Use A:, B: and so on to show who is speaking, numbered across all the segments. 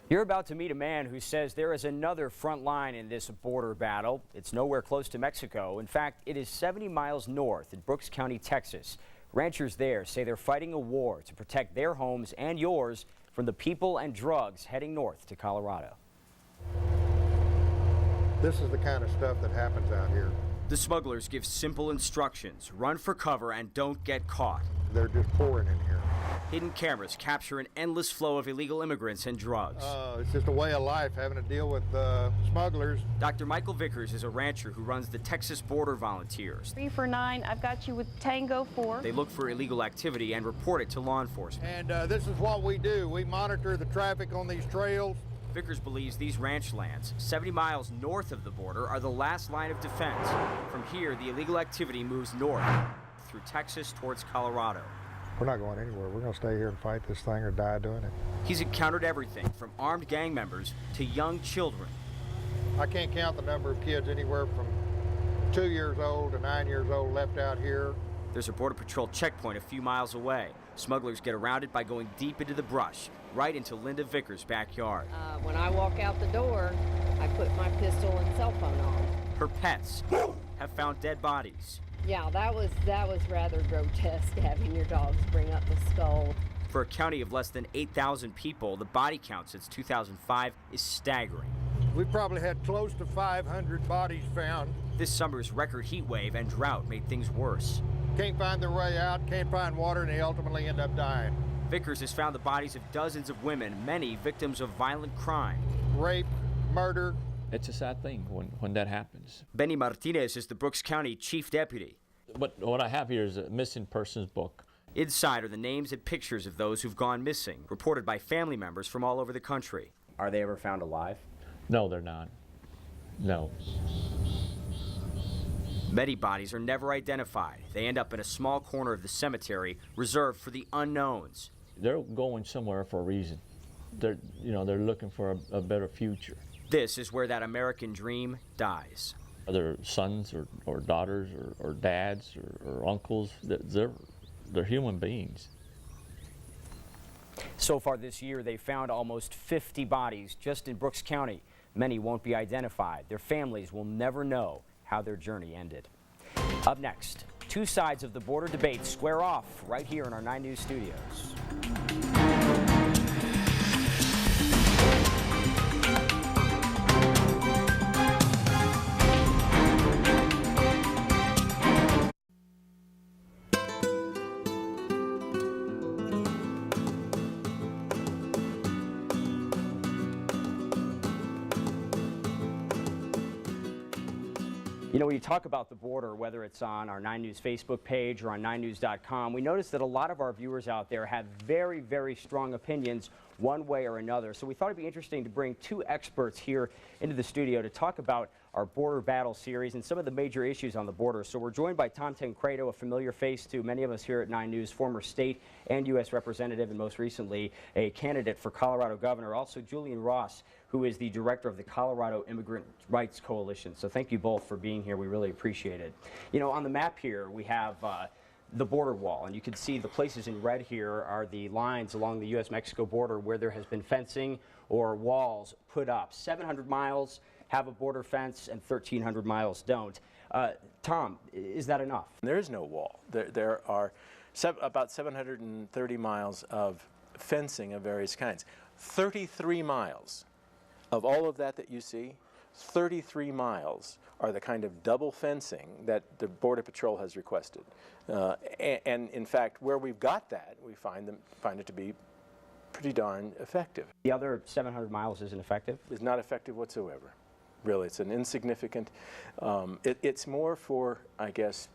A: You're about to meet a man who says there is another front line in this border battle. It's nowhere close to Mexico. In fact, it is 70 miles north in Brooks County, Texas. Ranchers there say they're fighting a war to protect their homes and yours from the people and drugs heading north to Colorado.
B: This is the kind of stuff that happens out here.
A: The smugglers give simple instructions: run for cover and don't get caught.
B: They're just pouring in here.
A: Hidden cameras capture an endless flow of illegal immigrants and drugs.
B: It's just a way of life, having to deal with smugglers.
A: Dr. Michael Vickers is a rancher who runs the Texas Border Volunteers.
C: 3 for 9, I've got you with Tango 4.
A: They look for illegal activity and report it to law enforcement.
B: And this is what we do. We monitor the traffic on these trails.
A: Vickers believes these ranch lands, 70 miles north of the border, are the last line of defense. From here, the illegal activity moves north through Texas towards Colorado.
B: We're not going anywhere. We're going to stay here and fight this thing or die doing it.
A: He's encountered everything from armed gang members to young children.
B: I can't count the number of kids anywhere from 2 years old to 9 years old left out here.
A: There's a Border Patrol checkpoint a few miles away. Smugglers get around it by going deep into the brush, right into Linda Vickers' backyard.
D: When I walk out the door, I put my pistol and cell phone on.
A: Her pets have found dead bodies.
D: Yeah, that was rather grotesque, having your dogs bring up the skull.
A: For a county of less than 8,000 people, the body count since 2005 is staggering.
B: We've probably had close to 500 bodies found.
A: This summer's record heat wave and drought made things worse.
B: Can't find their way out, can't find water, and they ultimately end up dying.
A: Vickers has found the bodies of dozens of women, many victims of violent crime.
B: Rape, murder.
E: It's a sad thing when that happens.
A: Benny Martinez is the Brooks County Chief Deputy.
E: What I have here is a missing persons book.
A: Inside are the names and pictures of those who've gone missing, reported by family members from all over the country. Are they ever found alive?
E: No, they're not. No.
A: Many bodies are never identified. They end up in a small corner of the cemetery reserved for the unknowns.
E: They're going somewhere for a reason. They're looking for a better future.
A: This is where that American dream dies.
E: Their sons or daughters or dads or uncles, they're human beings.
A: So far this year, they found almost 50 bodies just in Brooks County. Many won't be identified. Their families will never know how their journey ended. Up next, two sides of the border debate square off right here in our 9 News studios. You know, when you talk about the border, whether it's on our 9 News Facebook page or on 9news.com, we notice that a lot of our viewers out there have very, very strong opinions one way or another. So we thought it'd be interesting to bring two experts here into the studio to talk about our border battle series and some of the major issues on the border. So we're joined by Tom Tancredo, a familiar face to many of us here at 9 News, former state and U.S. representative, and most recently a candidate for Colorado governor. Also Julian Ross, who is the director of the Colorado Immigrant Rights Coalition. So thank you both for being here. We really appreciate it. You know, on the map here, we have the border wall, and you can see the places in red here are the lines along the U.S.-Mexico border where there has been fencing or walls put up. 700 miles have a border fence and 1,300 miles don't. Tom, is that enough?
F: There is no wall. There are about 730 miles of fencing of various kinds. 33 miles of all of that you see, 33 miles are the kind of double fencing that the Border Patrol has requested. And in fact, where we've got that, we find it to be pretty darn effective.
A: The other 700 miles isn't effective?
F: It's not effective whatsoever. Really, it's an insignificant, it's more for, I guess,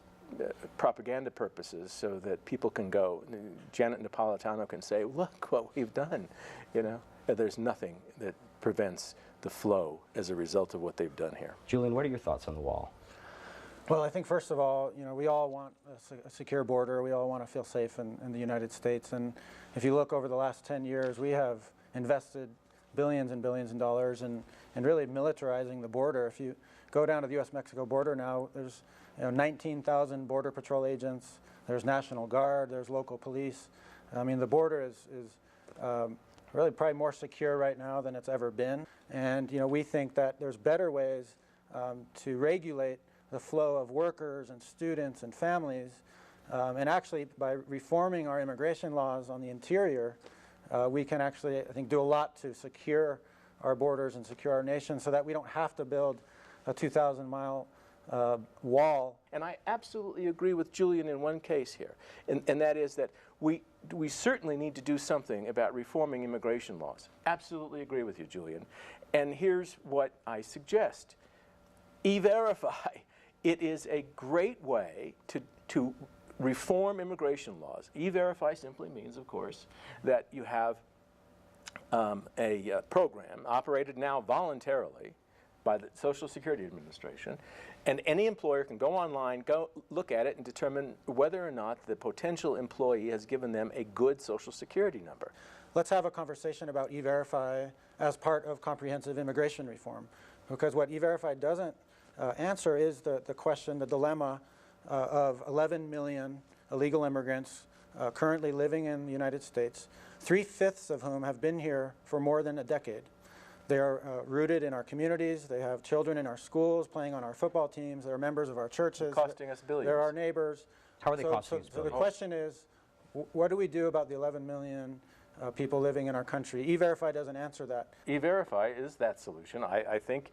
F: propaganda purposes so that people can go. Janet Napolitano can say, look what we've done, you know. There's nothing that prevents the flow as a result of what they've done here.
A: Julian, what are your thoughts on the wall?
G: Well, I think first of all, you know, we all want a secure border. We all want to feel safe in the United States. And if you look over the last 10 years, we have invested billions and billions of dollars in really militarizing the border. If you go down to the U.S.-Mexico border now, there's 19,000 Border Patrol agents. There's National Guard. There's local police. I mean, the border really probably more secure right now than it's ever been. And we think that there's better ways to regulate the flow of workers and students and families. And actually, by reforming our immigration laws on the interior, we can actually, I think, do a lot to secure our borders and secure our nation so that we don't have to build a 2,000-mile wall.
F: And I absolutely agree with Julian in one case here, and that is that we certainly need to do something about reforming immigration laws. Absolutely agree with you, Julian. And here's what I suggest. E-Verify. It is a great way to reform immigration laws. E-Verify simply means, of course, that you have a program operated now voluntarily by the Social Security Administration, and any employer can go online, go look at it, and determine whether or not the potential employee has given them a good Social Security number.
G: Let's have a conversation about E-Verify as part of comprehensive immigration reform, because what E-Verify doesn't answer is the question, the dilemma of 11 million illegal immigrants currently living in the United States, 3/5 of whom have been here for more than a decade. They are rooted in our communities. They have children in our schools, playing on our football teams. They're members of our churches.
F: They're costing us billions.
G: They're our neighbors.
A: How are they costing us
G: So the
A: billions?
G: question is, what do we do about the 11 million people living in our country? E-Verify doesn't answer that.
F: E-Verify is that solution. I think,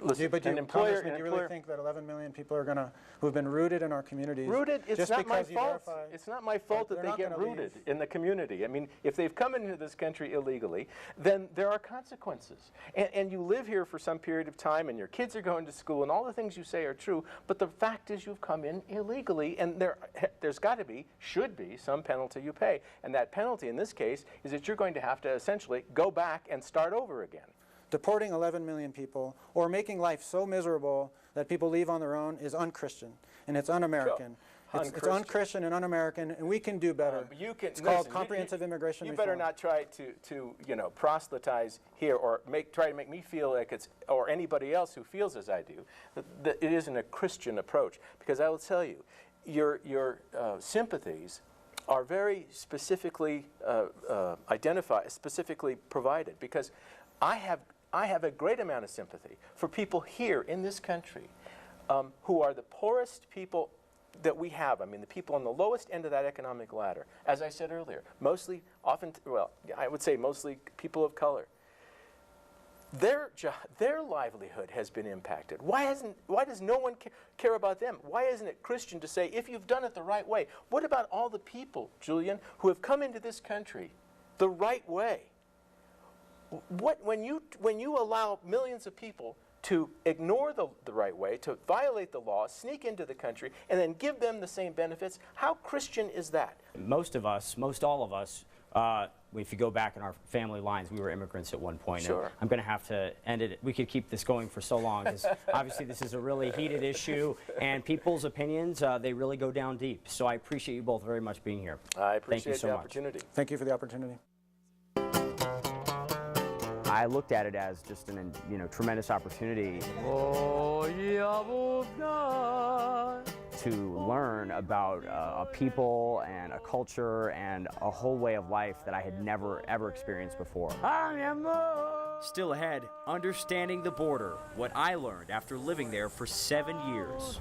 F: listen,
G: But do
F: an
G: you,
F: employer...
G: Congressman, do you really think that 11 million people are who've been rooted in our communities?
F: Rooted, it's
G: just
F: not my
G: because
F: fault.
G: E-Verify,
F: It's not my fault that
G: they're
F: they
G: not
F: get
G: gonna
F: rooted
G: leave.
F: in the community. I mean, if they've come into this country illegally, then there are consequences. And you live here for some period of time, and your kids are going to school, and all the things you say are true, but the fact is you've come in illegally, and there's got to be, should be, some penalty you pay. And that penalty in this case is that you're going to have to essentially go back and start over again.
G: Deporting 11 million people or making life so miserable that people leave on their own is un-Christian, and it's un-American.
F: Sure.
G: It's un-Christian and un-American, and we can do better. It's called comprehensive immigration
F: You
G: reform.
F: better not try to proselytize here or try to make me feel like it's, or anybody else who feels as I do, that it isn't a Christian approach. Because I will tell you, your sympathies are very specifically identified, specifically provided. Because I have a great amount of sympathy for people here in this country who are the poorest people that we have. I mean, the people on the lowest end of that economic ladder. As I said earlier, mostly, I would say mostly people of color. Their livelihood has been impacted. Why does no one care about them? Why isn't it Christian to say, if you've done it the right way? What about all the people, Julian, who have come into this country the right way? When you allow millions of people to ignore the right way, to violate the law, sneak into the country, and then give them the same benefits, how Christian is that?
A: Most all of us, if you go back in our family lines, we were immigrants at one point.
F: Sure.
A: And I'm going to have to end it. We could keep this going for so long because obviously this is a really heated issue, and people's opinions, they really go down deep. So I appreciate you both very much being here.
F: I appreciate
A: so
F: the
A: much.
F: opportunity.
G: Thank you for the opportunity.
A: I looked at it as just an tremendous opportunity to learn about a people and a culture and a whole way of life that I had never, ever experienced before. Still ahead, understanding the border, what I learned after living there for 7 years.